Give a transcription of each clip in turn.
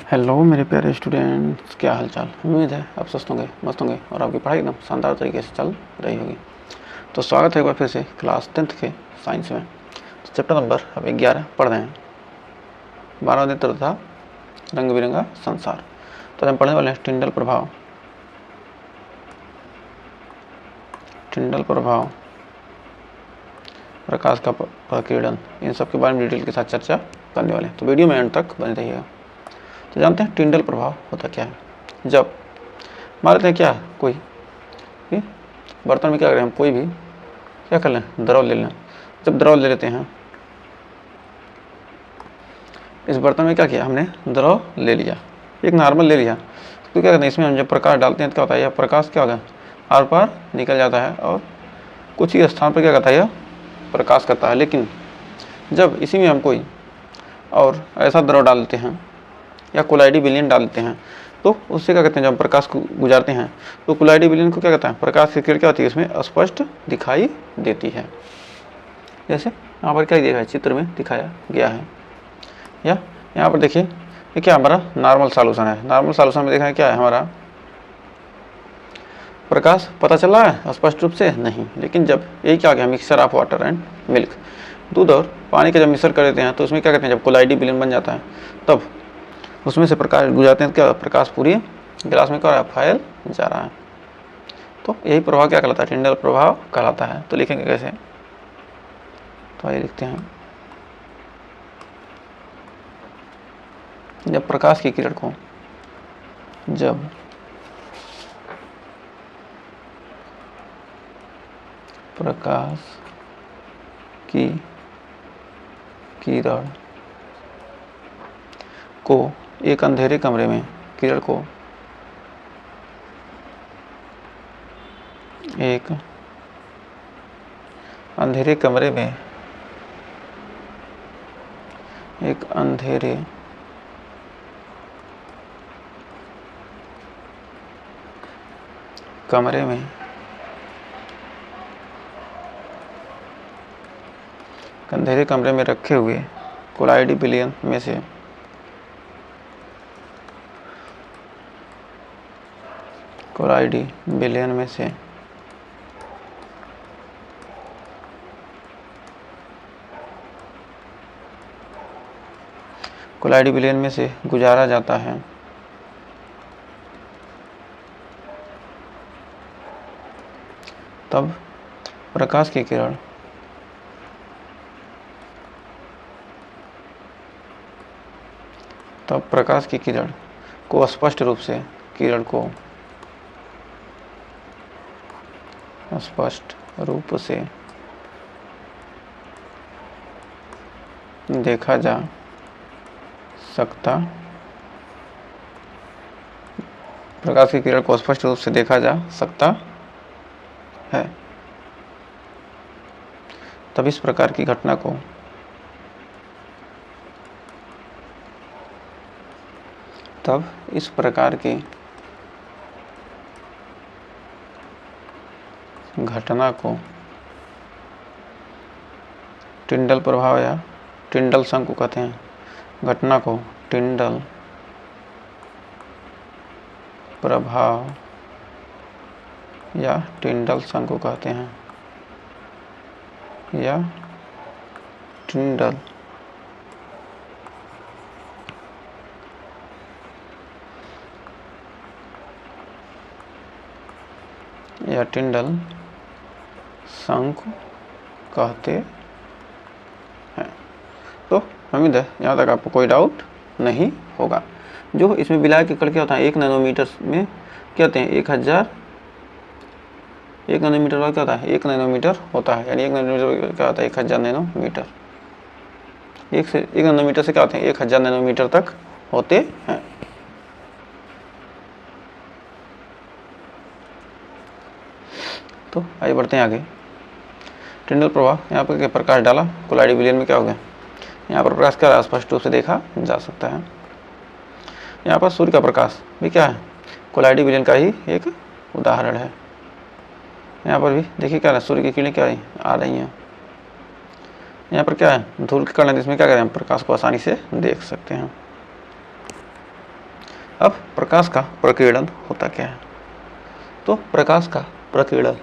Hello मेरे प्यारे students, क्या हाल चाल। उम्मीद है आप स्वस्थ होंगे, मस्त होंगे और आपकी पढ़ाई एकदम शानदार तरीके से चल रही होगी। तो स्वागत है एक बार फिर से क्लास 10th के साइंस में। तो चैप्टर नंबर अब 11 पढ़ रहे हैं, 12वां नेत्र तथा रंग बिरंगा संसार। तो हम पढ़ने वाले हैं टिंडल प्रभाव, प्रकाश का प्रकीर्णन, इन सब के बारे में डिटेल के साथ चर्चा करने वाले हैं। तो वीडियो में एंड तक बने रहिएगा। तो जानते हैं टिंडल प्रभाव होता क्या है। जब मान लेते हैं क्या कोई बर्तन में क्या करें हम, कोई भी क्या कर लें, द्रव ले लें। जब द्रव ले लेते हैं, इस बर्तन में क्या किया हमने, द्रव ले लिया, एक नॉर्मल ले लिया। तो क्या करते हैं, इसमें हम जब प्रकाश डालते हैं तो क्या होता है, यह प्रकाश क्या होगा, आर पार निकल जाता है और कुछ ही स्थान पर क्या करता है, यह प्रकाश करता है। लेकिन जब इसी में हम कोई और ऐसा द्रव डालते हैं या कोलाइडी विलयन डालते हैं, तो उससे क्या कहते हैं, जब हम प्रकाश को गुजारते हैं तो कोलाइडी विलयन को क्या कहता है, प्रकाश की किरण क्या होती है, इसमें स्पष्ट दिखाई देती है। जैसे यहाँ पर क्या दिया है, चित्र में दिखाया गया है। या यहाँ पर देखिए, ये क्या हमारा नॉर्मल सॉल्यूशन है। नॉर्मल सॉल्यूशन में देखा है क्या है, हमारा प्रकाश पता चल रहा है स्पष्ट रूप से नहीं। लेकिन जब यही क्या गया, mixture of water and milk, दूध और पानी का जब मिश्रण कर देते हैं तो उसमें क्या कहते हैं, जब कोलाइडी विलयन बन जाता है तब उसमें से प्रकाश गुजरते हैं, क्या प्रकाश पूरी गिलास में क्या हो रहा है, फैल जा रहा है। तो यही प्रभाव क्या कहलाता है, टिंडल प्रभाव कहलाता है। तो लिखेंगे कैसे, तो आइए लिखते हैं। जब प्रकाश की किरण को, जब प्रकाश की किरण को एक अंधेरे कमरे में, किरण को एक अंधेरे कमरे में, एक अंधेरे कमरे में अंधेरे कमरे में रखे हुए कोलाइडी विलयन में से कोलाइडी विलयन में से कोलाइडी विलयन में से गुजारा जाता है, तब प्रकाश की किरण को स्पष्ट रूप से, किरण को स्पष्ट रूप से देखा जा सकता, प्रकाश की किरण को स्पष्ट रूप से देखा जा सकता है। तब इस प्रकार की घटना को टिंडल प्रभाव या टिंडल संघ कहते हैं। घटना को टिंडल प्रभाव या टिंडल संघ कहते हैं, या टिंडल संघ कहते हैं। तो उम्मीद है यहाँ तक आपको कोई डाउट नहीं होगा। जो इसमें विलाय के कण क्या होता है, 1 नैनोमीटर में क्या होते हैं, 1 नैनोमीटर का क्या होता है, 1 नैनोमीटर होता है। यानी 1 नैनोमीटर क्या होता है, 1000 नैनोमीटर। 1 नैनोमीटर से क्या होते हैं, 1000 नैनोमीटर तक होते हैं। तो आइए बढ़ते हैं आगे। टिंडल प्रभाव, यहाँ पर प्रकाश डाला, कोलाइडी विलयन में क्या हो गया, यहाँ पर प्रकाश क्या स्पष्ट रूप से देखा जा सकता है। यहाँ पर सूर्य का प्रकाश भी क्या है, कोलाइडी विलयन का ही एक उदाहरण है। यहाँ पर भी देखिए क्या है, सूर्य की किरणें क्या आ रही हैं। यहाँ पर क्या है, धूल के कण, इसमें क्या करें हम, प्रकाश को आसानी से देख सकते हैं। अब प्रकाश का प्रकीर्णन होता क्या है? तो प्रकाश का प्रकीर्णन,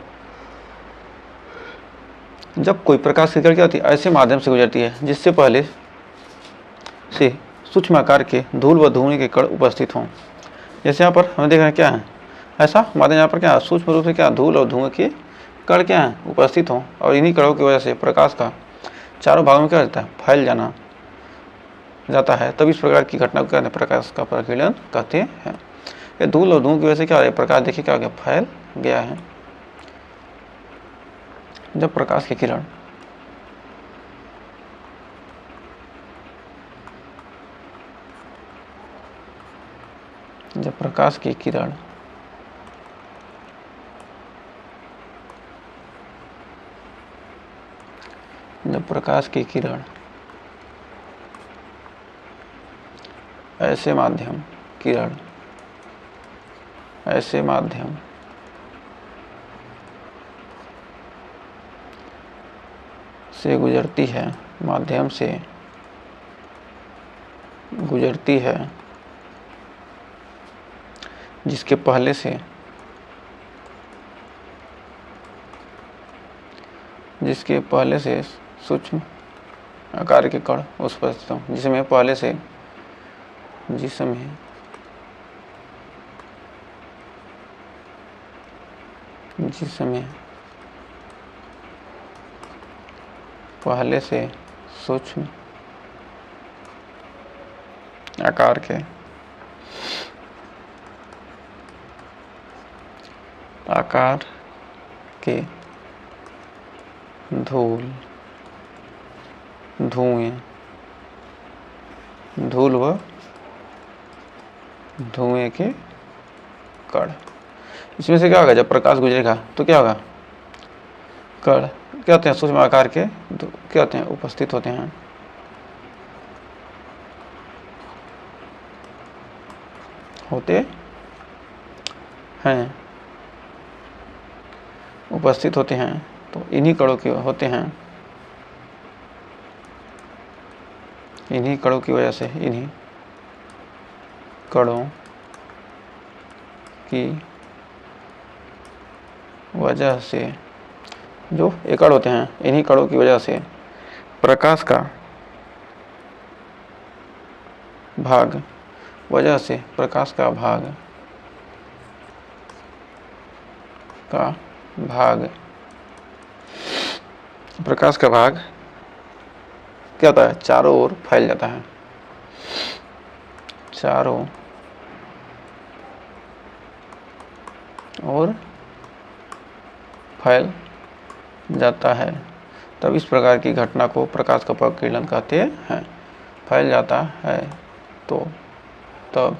जब कोई प्रकाश की किरण क्या होती है, ऐसे माध्यम से गुजरती है जिससे पहले से सूक्ष्म आकार के धूल व धुएं के कण उपस्थित हों। जैसे यहाँ पर हमें देख रहे हैं क्या है, ऐसा माध्यम यहाँ पर क्या सूक्ष्म रूप से क्या धूल और धुएं के कण क्या है उपस्थित हों, और इन्हीं कणों की वजह से प्रकाश का चारों भागों में क्या रहता है, फैल जाता है। तब इस प्रकार की घटना को क्या प्रकाश का प्रकीर्णन कहते हैं। ये धूल और धुएं की वजह से क्या हो रहा है, प्रकाश देखिए क्या हो गया, फैल गया है। जब प्रकाश की किरण जब प्रकाश की किरण ऐसे माध्यम से गुजरती है जिसके पहले से सूक्ष्म आकार के कण उस पर स्थित हों, जिसमें पहले से सूक्ष्म आकार के धूल व धुएं के कण, इसमें से क्या होगा, जब प्रकाश गुजरेगा तो क्या होगा, कण क्या होते हैं, सूक्ष्म आकार के क्या होते हैं, उपस्थित होते हैं। उपस्थित होते हैं, तो इन्हीं कणों के होते हैं, इन्हीं कणों की वजह से जो एकड़ होते हैं, इन्हीं कणों की वजह से प्रकाश का भाग क्या होता है, चारों ओर फैल जाता है। तब इस प्रकार की घटना को प्रकाश का प्रकीर्णन कहते हैं। फैल जाता है तो तब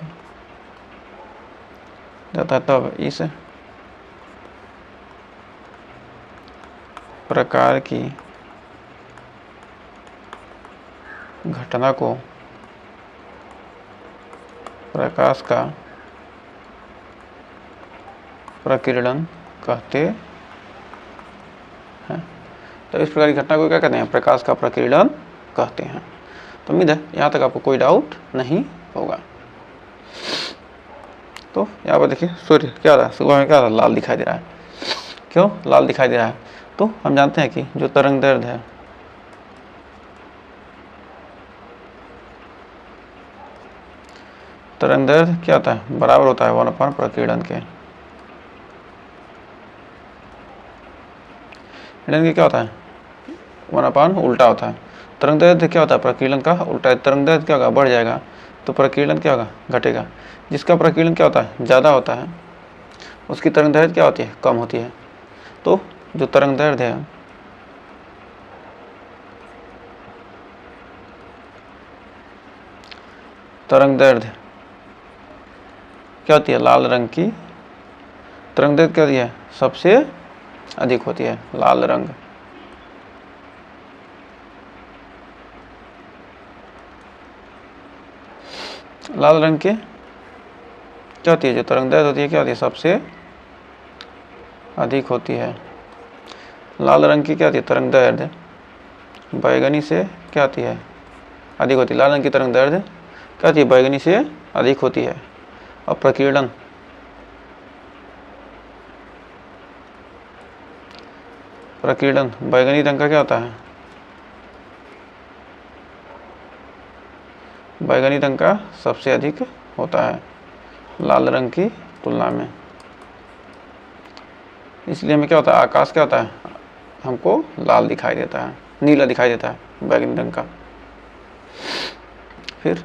इस प्रकार की घटना को प्रकाश का प्रकीर्णन कहते हैं। तो इस प्रकार की घटना को क्या कहते हैं, प्रकाश का प्रकीर्णन कहते हैं। तो उम्मीद है यहाँ तक आपको कोई डाउट नहीं होगा। तो यहाँ पर देखिए सूर्य क्या रहा है, सुबह में क्या रहा, लाल दिखाई दे रहा है। क्यों लाल दिखाई दे रहा है, तो हम जानते हैं कि जो तरंग दैर्ध्य है, तरंग दैर्ध्य क्या होता है, बराबर होता है 1/, प्रकीर्णन के क्या होता है 1/, उल्टा होता है। तरंग दैर्ध्य क्या होता है, प्रकीर्णन का उल्टा है। तरंग दैर्ध्य क्या होगा, बढ़ जाएगा, तो प्रकीर्णन क्या होगा, घटेगा। जिसका प्रकीर्णन क्या होता है, ज़्यादा होता है, उसकी तरंग दैर्ध्य क्या होती है, कम होती है। तो जो तरंग दैर्ध्य है क्या होती है, लाल रंग की तरंग दैर्ध्य क्या होती है, सबसे अधिक होती है, लाल रंग। लाल रंग के क्या होती है, जो तरंग दैर्ध्य होती है क्या होती है, सबसे अधिक होती है। लाल रंग की क्या होती है, तरंग दैर्ध्य बैगनी से क्या होती है, अधिक होती है। लाल रंग की तरंग दैर्ध्य क्या होती है, बैगनी से अधिक होती है। और प्रकीर्णन बैगनी रंग का क्या होता है? बैगनी रंग का सबसे अधिक होता है लाल रंग की तुलना में। इसलिए हमें क्या होता है, आकाश क्या होता है, हमको लाल दिखाई देता है, नीला दिखाई देता है बैगनी रंग का। फिर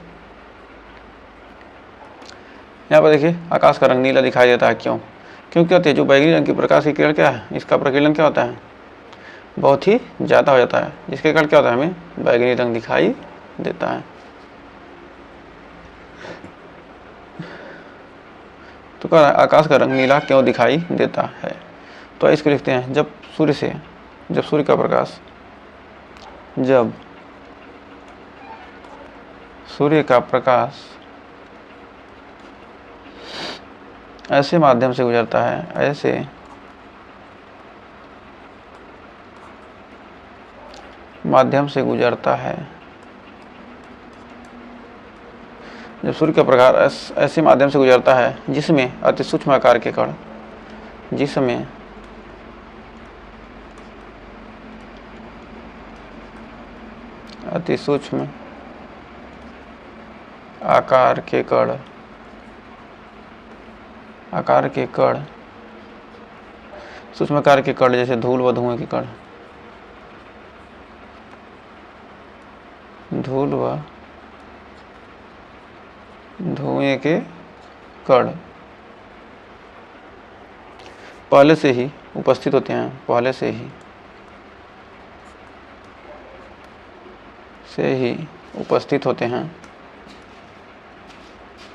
यहाँ पर देखिए आकाश का रंग नीला दिखाई देता है, क्यों? क्योंकि होती है जो बैगनी रंग की प्रकाश की किरण क्या है, इसका प्रकीर्णन क्या होता है, बहुत ही ज़्यादा हो जाता है, जिसके कारण क्या होता है, हमें बैगनी रंग दिखाई देता है। तो क्या आकाश का रंग नीला क्यों दिखाई देता है? तो इसको लिखते हैं, जब सूर्य का प्रकाश, जब सूर्य का प्रकाश ऐसे माध्यम से गुजरता है, ऐसे माध्यम से गुजरता है, जब सूर्य का प्रकाश ऐसे माध्यम से गुजरता है जिसमें अति सूक्ष्म आकार के कण, जिसमें अति सूक्ष्म आकार के कण, सूक्ष्म आकार के कण जैसे धूल व धुएं के कण, धूल व धुएं के कण पहले से ही उपस्थित होते हैं, पहले से ही उपस्थित होते हैं,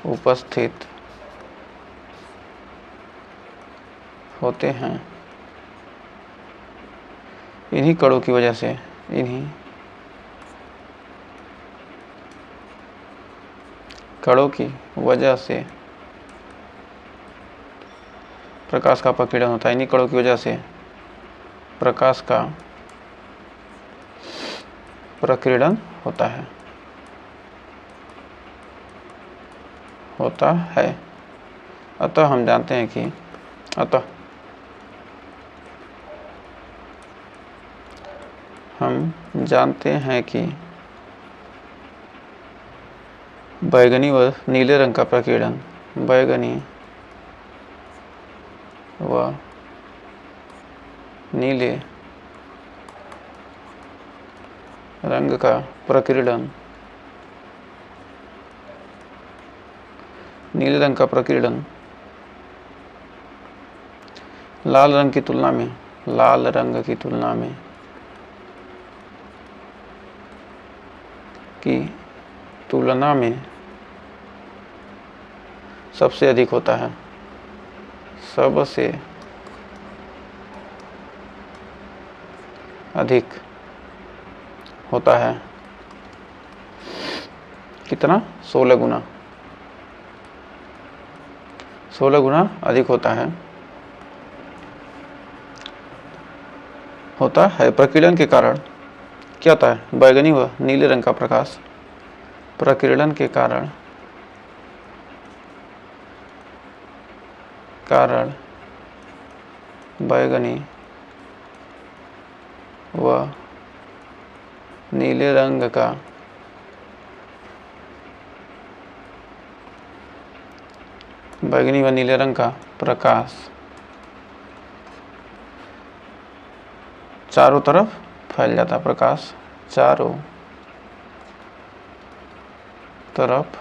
उपस्थित होते हैं। इन्हीं कणों की वजह से, इन्हीं कणों की वजह से प्रकाश का प्रकीर्णन होता है। इन्हीं कणों की वजह से प्रकाश का प्रकीर्णन होता है। अतः हम जानते हैं कि बैगनी व नीले रंग का प्रकीर्णन, बैगनी व नीले रंग का प्रकीर्णन, नीले रंग का प्रकीर्णन लाल रंग की तुलना में सबसे अधिक होता है, सबसे अधिक होता है। कितना? 16 गुना, 16 गुना अधिक होता है। प्रकीर्णन के कारण क्या होता है, बैगनी व नीले रंग का प्रकाश प्रकीर्णन के कारण बैगनी व नीले रंग का प्रकाश चारों तरफ फैल जाता है, प्रकाश चारों तरफ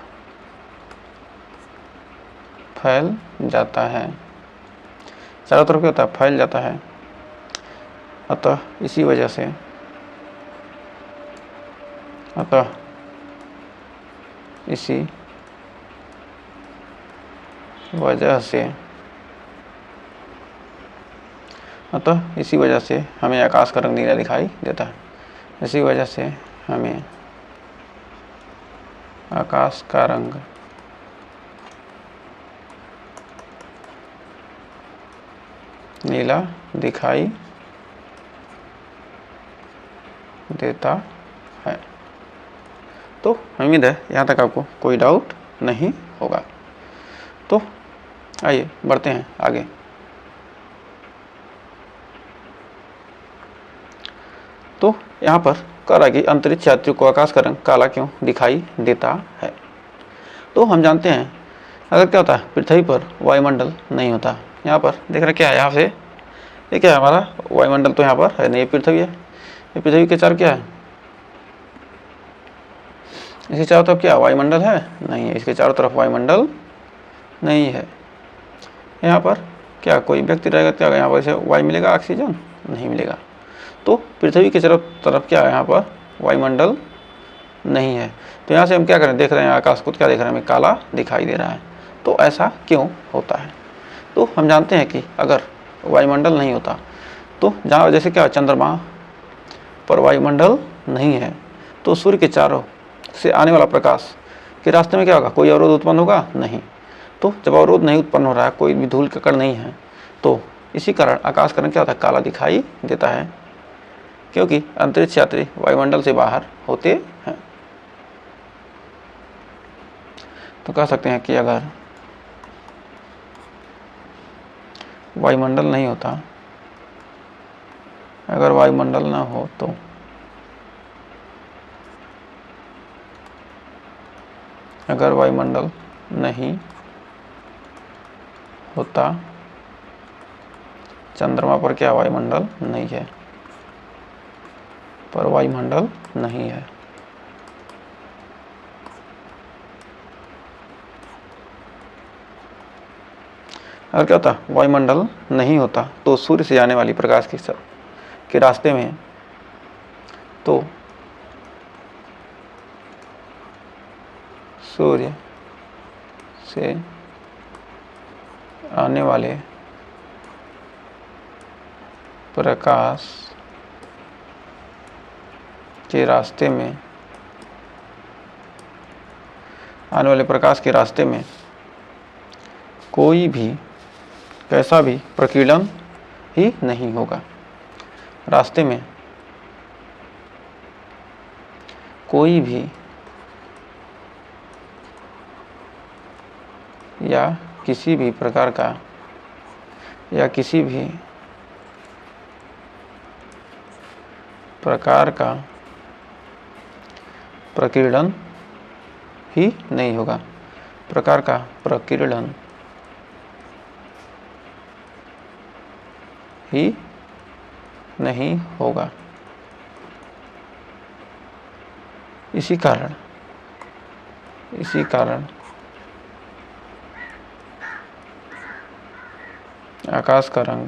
फैल जाता है, चारों तरफ क्या होता है, फैल जाता है। अतः इसी वजह से इसी वजह से हमें आकाश का रंग नीला दिखाई देता है। इसी वजह से हमें आकाश का रंग नीला दिखाई देता है। तो उम्मीद है यहाँ तक आपको कोई डाउट नहीं होगा। तो आइए बढ़ते हैं आगे। तो यहाँ पर कह रहा है कि अंतरिक्ष यात्रियों को आकाश का रंग काला क्यों दिखाई देता है। तो हम जानते हैं अगर क्या होता है पृथ्वी पर वायुमंडल नहीं होता। यहाँ पर देख रहे क्या है, यहाँ से ये क्या है हमारा वायुमंडल, तो यहाँ पर है नहीं, ये पृथ्वी है। ये पृथ्वी के चारों क्या है, इसके चारों तरफ क्या वायुमंडल है, नहीं है। इसके चारों तरफ वायुमंडल नहीं है। यहाँ पर क्या कोई व्यक्ति रहेगा, क्या यहाँ पर इसे वायु मिलेगा, ऑक्सीजन नहीं मिलेगा। तो पृथ्वी के चारों तरफ क्या है, यहाँ पर वायुमंडल नहीं है। तो यहाँ से हम क्या करें, देख रहे हैं आकाश को, क्या देख रहे हैं, हमें काला दिखाई दे रहा है। तो ऐसा क्यों होता है। तो हम जानते हैं कि अगर वायुमंडल नहीं होता तो जहाँ जैसे क्या चंद्रमा पर वायुमंडल नहीं है तो सूर्य के चारों से आने वाला प्रकाश के रास्ते में क्या होगा, कोई अवरोध उत्पन्न होगा नहीं। तो जब अवरोध नहीं उत्पन्न हो रहा है, कोई भी धूल का कण नहीं है, तो इसी कारण आकाश का रंग क्या होता है, काला दिखाई देता है, क्योंकि अंतरिक्ष यात्री वायुमंडल से बाहर होते हैं। तो कह सकते हैं कि अगर वायुमंडल नहीं होता, अगर वायुमंडल ना हो तो अगर वायुमंडल नहीं होता, चंद्रमा पर क्या वायुमंडल नहीं है, पर वायुमंडल नहीं है। अगर क्या होता वायुमंडल नहीं होता तो सूर्य से आने वाली प्रकाश के रास्ते में तो सूर्य से आने वाले प्रकाश के रास्ते में, आने वाले प्रकाश के रास्ते में कोई भी कैसा भी प्रकीर्णन ही नहीं होगा। रास्ते में कोई भी या किसी भी प्रकार का या किसी भी प्रकार का प्रकीर्णन ही नहीं होगा। प्रकार का प्रकीर्णन ही नहीं होगा। इसी कारण आकाश का रंग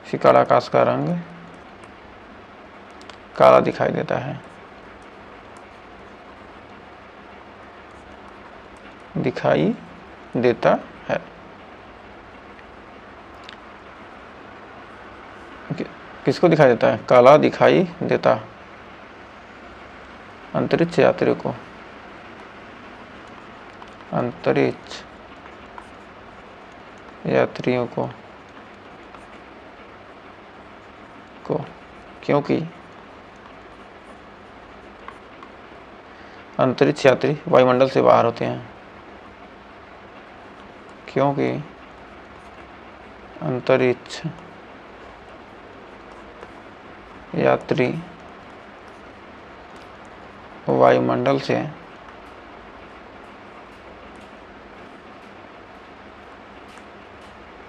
इसी कारण आकाश का रंग काला दिखाई देता है, दिखाई देता है। किसको दिखाई देता है, काला दिखाई देता अंतरिक्ष यात्रियों को, अंतरिक्ष यात्रियों को क्योंकि अंतरिक्ष यात्री वायुमंडल से बाहर होते हैं, क्योंकि अंतरिक्ष यात्री वायुमंडल से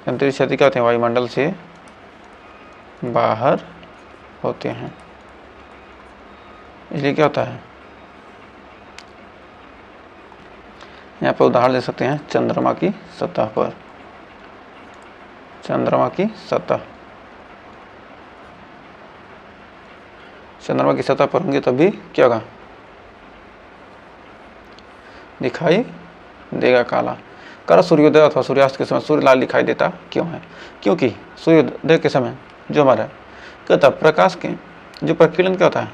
अंतरिक्ष यात्री क्या होते हैं, वायुमंडल से बाहर होते हैं। इसलिए क्या होता है, यहाँ पर उदाहरण ले सकते हैं चंद्रमा की सतह पर, चंद्रमा की सतह, चंद्रमा की सतह पर होंगे तब भी क्या होगा, दिखाई देगा काला। कर सूर्योदय अथवा सूर्यास्त के समय सूर्य लाल दिखाई देता क्यों है, क्योंकि सूर्योदय के समय जो हमारा क्या होता है, प्रकाश के जो प्रकीर्णन क्या होता है,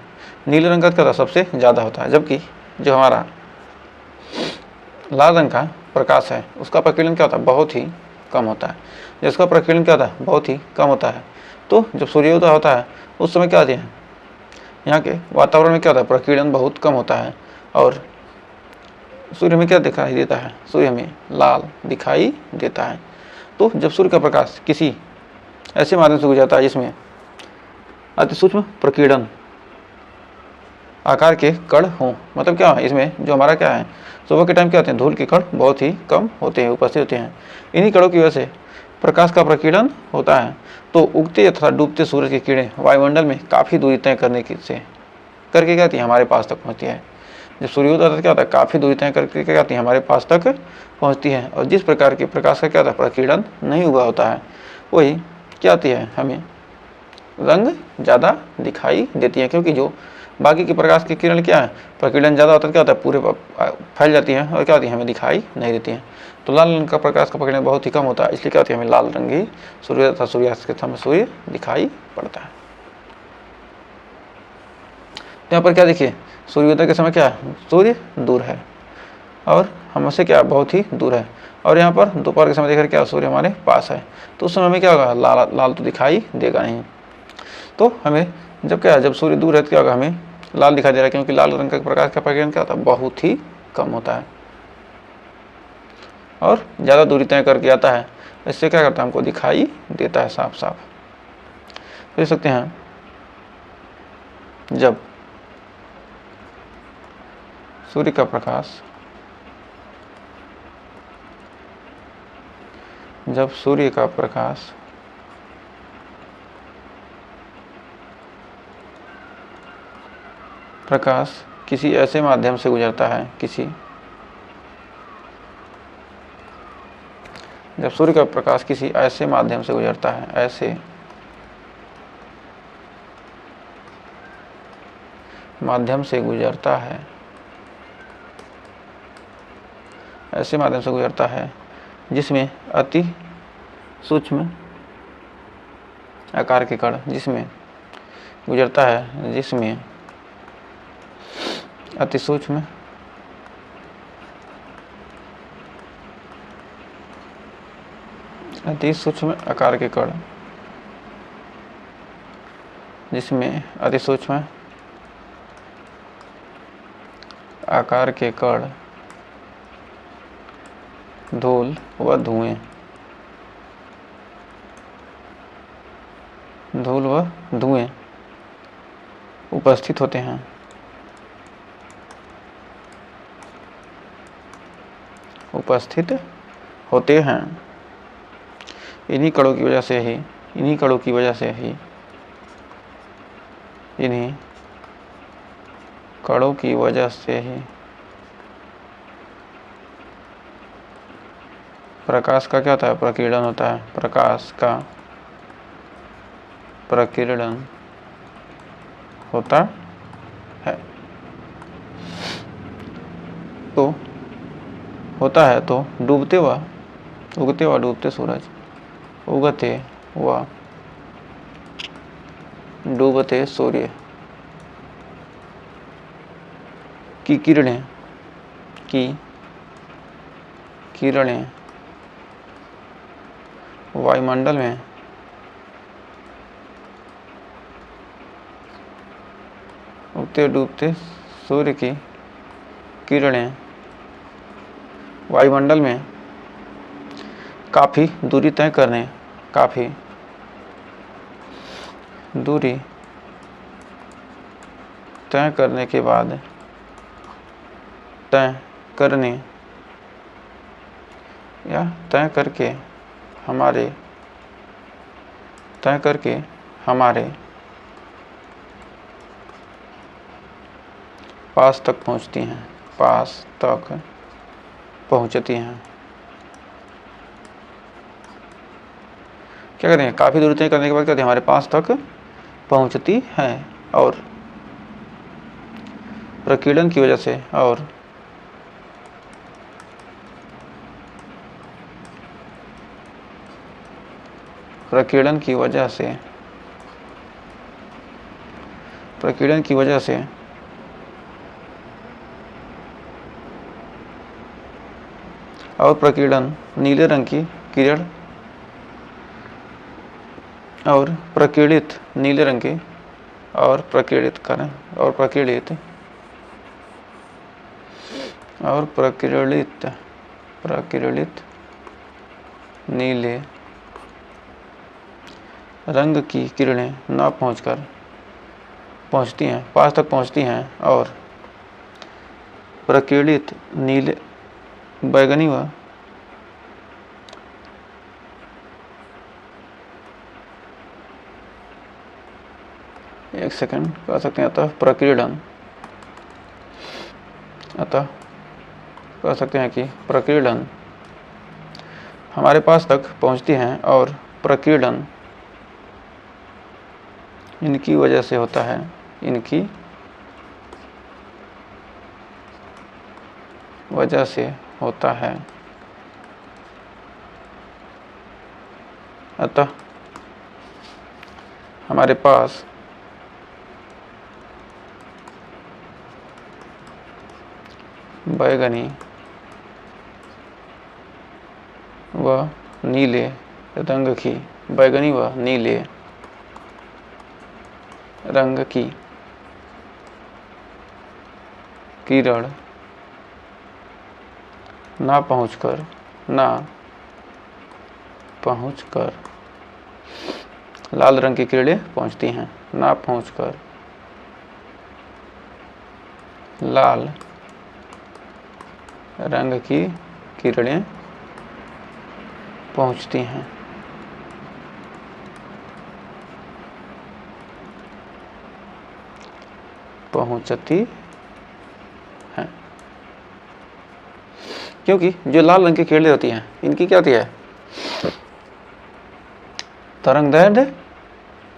नीले रंग का क्या होता है, सबसे ज़्यादा होता है, जबकि जो हमारा लाल रंग का प्रकाश है उसका प्रकीर्णन क्या होता है, बहुत ही कम होता है। जिसका प्रकीर्णन क्या होता है, बहुत ही कम होता है। तो जब सूर्योदय होता है उस समय क्या होती है, यहाँ के वातावरण में क्या होता है, प्रकीर्णन बहुत कम होता है और सूर्य में क्या दिखाई देता है, सूर्य में लाल दिखाई देता है। तो जब सूर्य का प्रकाश किसी ऐसे माध्यम से गुजरता है जिसमें अति सूक्ष्म प्रकीर्णन आकार के कण हों, मतलब क्या है इसमें जो हमारा क्या है, सुबह के टाइम क्या होते हैं, धूल के कण बहुत ही कम होते हैं, उपस्थित होते हैं। इन्हीं कणों की वजह से प्रकाश का प्रकीर्णन होता है। तो उगते तथा डूबते सूरज की किरणें वायुमंडल में काफ़ी दूरी तय करने की से करके क्या होती है, हमारे पास तक पहुँचती है। जब सूर्योदय होता है क्या होता है, काफ़ी दूरी तय करके क्या होती है, हमारे पास तक पहुँचती है। और जिस प्रकार के प्रकाश का क्या होता है, प्रकीर्णन नहीं हुआ होता है, वही क्या आती है, हमें रंग ज़्यादा दिखाई देती है। क्योंकि जो बाकी के प्रकाश की किरण क्या है, प्रकीर्णन ज़्यादा होता है, क्या होता है, पूरे फैल जाती है और क्या होती है, हमें दिखाई नहीं देती है। तो लाल रंग का प्रकाश का प्रकीर्णन बहुत ही कम होता है, इसलिए क्या होती है, हमें लाल रंगी सूर्य तथा सूर्यास्त के समय सूर्य दिखाई पड़ता है। यहाँ पर क्या देखिए, सूर्योदय के समय क्या है, सूर्य दूर है और हमसे क्या बहुत ही दूर है। और यहाँ पर दोपहर के समय देखकर क्या सूर्य हमारे पास है, तो उस समय में क्या होगा, लाल लाल तो दिखाई देगा नहीं। तो हमें जब क्या है, जब सूर्य दूर है तो क्या होगा, हमें लाल दिखाई दे रहा है, क्योंकि लाल रंग का प्रकाश का प्रकीर्णन क्या होता है, बहुत ही कम होता है और ज़्यादा दूरी तय करके आता है। इससे क्या करता है, हमको दिखाई देता है साफ साफ। देख सकते हैं जब सूर्य का प्रकाश, जब सूर्य का प्रकाश किसी ऐसे माध्यम से गुजरता है, जब सूर्य का प्रकाश किसी ऐसे माध्यम से गुजरता है, ऐसे माध्यम से गुजरता है, ऐसे माध्यम से गुजरता है जिसमें अति सूक्ष्म आकार के कण, जिसमें गुजरता है, जिसमें अति सूक्ष्म आकार के कण, जिसमें अति सूक्ष्म आकार के कण, धूल व धुएं उपस्थित होते हैं। इन्हीं कणों की वजह से ही प्रकाश का क्या होता है, प्रकीर्णन होता है। प्रकाश का प्रकीर्णन होता है। तो होता है तो उगते व डूबते सूरज, उगते व डूबते सूर्य की किरणें वायुमंडल में उगते डूबते सूर्य की किरणें वायुमंडल में काफ़ी दूरी तय करने के बाद तय करके हमारे पास तक पहुंचती हैं। क्या कहते हैं, काफ़ी दूरी तय करने के बाद कहते हैं हमारे पास तक पहुंचती हैं और प्रकीर्णन की वजह से प्रकीर्णन की वजह से और प्रकीर्णन नीले रंग की किरण और प्रकीर्णित नीले रंग की और प्रकीर्णित करें और प्रकीर्णित नीले रंग की किरणें न पहुंचती हैं, पास तक पहुंचती हैं और प्रकीर्णित नीले बैगनी व एक सेकंड कह सकते हैं, अतः कह सकते हैं कि प्रकीर्णन हमारे पास तक पहुंचती हैं और प्रकीर्णन इनकी वजह से होता है, इनकी वजह से होता है। अतः हमारे पास बैगनी व नीले रंग की बैगनी व नीले रंग की किरण ना पहुंचकर लाल रंग की किरणें पहुंचती हैं, ना पहुंचकर लाल रंग की किरणें पहुंचती हैं। पहुंचती हैं क्योंकि जो लाल रंग की किरणें होती हैं इनकी क्या होती है, तरंग दैर्ध्य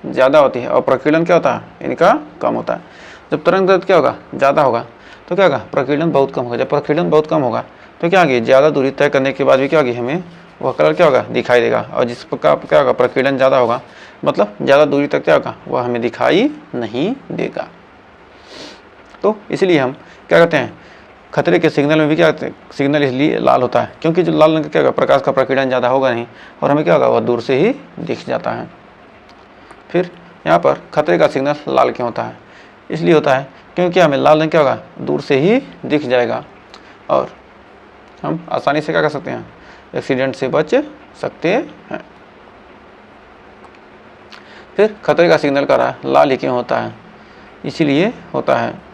ज़्यादा होती है और प्रकीर्णन क्या होता है, इनका कम होता है। जब तरंग दैर्ध्य क्या होगा, ज़्यादा होगा तो क्या होगा, प्रकीर्णन बहुत कम होगा। जब प्रकीर्णन बहुत कम होगा तो क्या होगी, ज़्यादा दूरी तय करने के बाद भी क्या होगी, हमें वह कलर क्या होगा, दिखाई देगा। और जिस प्रकार क्या होगा, प्रकीर्णन ज़्यादा होगा मतलब ज़्यादा दूरी तक क्या होगा, वह हमें दिखाई नहीं देगा। तो इसलिए हम क्या कहते हैं, खतरे के सिग्नल में भी क्या कहते हैं, सिग्नल इसलिए लाल होता है क्योंकि जो लाल रंग का क्या होगा, प्रकाश का प्रकीर्णन ज़्यादा होगा नहीं और हमें क्या होगा, वह दूर से ही दिख जाता है। फिर यहाँ पर खतरे का सिग्नल लाल क्यों होता है, इसलिए होता है क्योंकि हमें लाल रंग क्या होगा, दूर से ही दिख जाएगा और हम आसानी से क्या कर सकते हैं, एक्सीडेंट से बच सकते हैं। फिर खतरे का सिग्नल का लाल ही क्यों होता है, इसीलिए होता है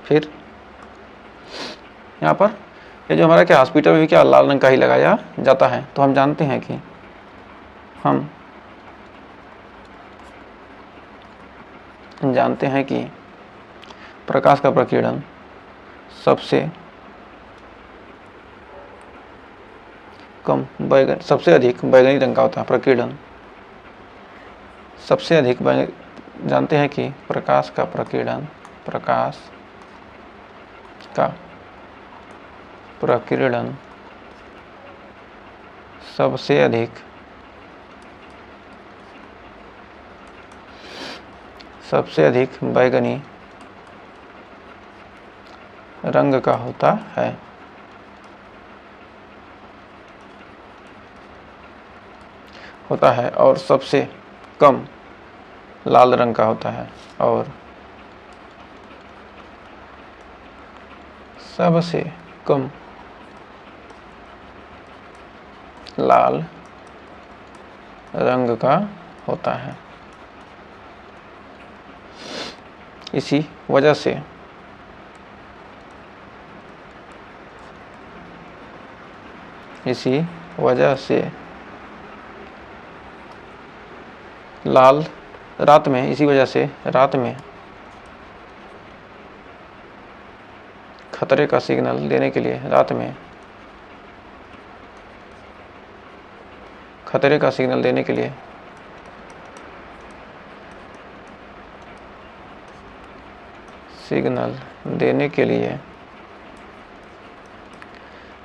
फिर यहाँ पर ये जो हमारा क्या हॉस्पिटल में भी क्या लाल रंग का ही लगाया जाता है। तो हम जानते हैं कि हम जानते हैं कि प्रकाश का प्रकीर्णन सबसे अधिक बैगनी रंग का होता है। प्रकीर्णन सबसे अधिक जानते हैं कि प्रकाश का प्रकीर्णन सबसे अधिक बैगनी रंग का होता है और सबसे कम लाल रंग का होता है और सबसे कम लाल रंग का होता है। इसी वजह से रात में खतरे का सिग्नल देने के लिए खतरे का सिग्नल देने के लिए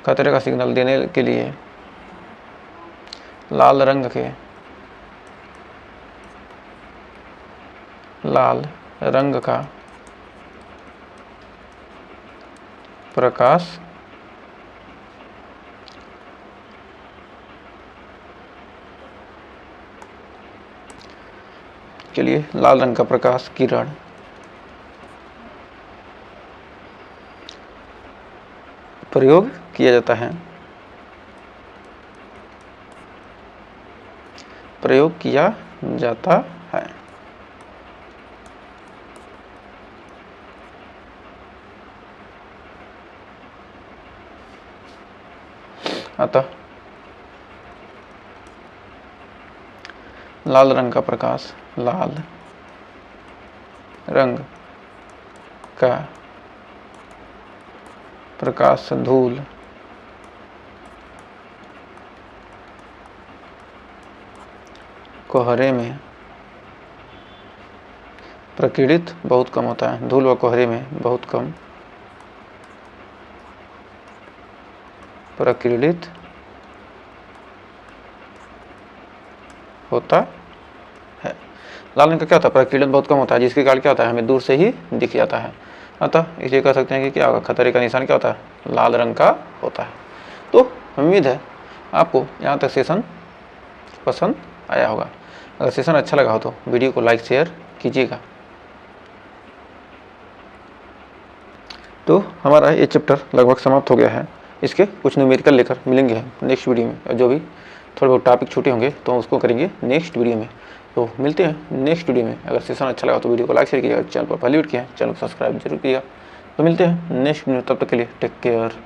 खतरे का सिग्नल देने के लिए लाल रंग का प्रकाश, चलिए, लाल रंग का प्रकाश किरण। प्रयोग किया जाता है, प्रयोग किया जाता है। अतः लाल रंग का प्रकाश, लाल रंग का प्रकाश धूल कोहरे में प्रकीर्णित बहुत कम होता है। धूल व कोहरे में बहुत कम प्रकीर्णित होता है। लाल रंग का क्या होता है? प्रकीर्णन बहुत कम होता है, जिसके कारण क्या होता है, हमें दूर से ही दिख जाता है। अतः इसे कह सकते हैं कि क्या होगा, खतरे का निशान क्या होता है, लाल रंग का होता है। तो उम्मीद है आपको यहाँ तक सेशन पसंद आया होगा। अगर सेशन अच्छा लगा हो तो वीडियो को लाइक शेयर कीजिएगा। तो हमारा ये चैप्टर लगभग समाप्त हो गया है। इसके कुछ न्यूमेरिकल लेकर मिलेंगे हम नेक्स्ट वीडियो में, और जो भी थोड़े बहुत टॉपिक छूटे होंगे तो उसको करेंगे नेक्स्ट वीडियो में। तो मिलते हैं नेक्स्ट वीडियो में। अगर सेशन अच्छा लगा तो वीडियो को लाइक शेयर कीजिएगा, चैनल पर पहली बार किया है चैनल को सब्सक्राइब जरूर कीजिएगा। तो मिलते हैं नेक्स्ट वीडियो, तब तक के लिए टेक केयर।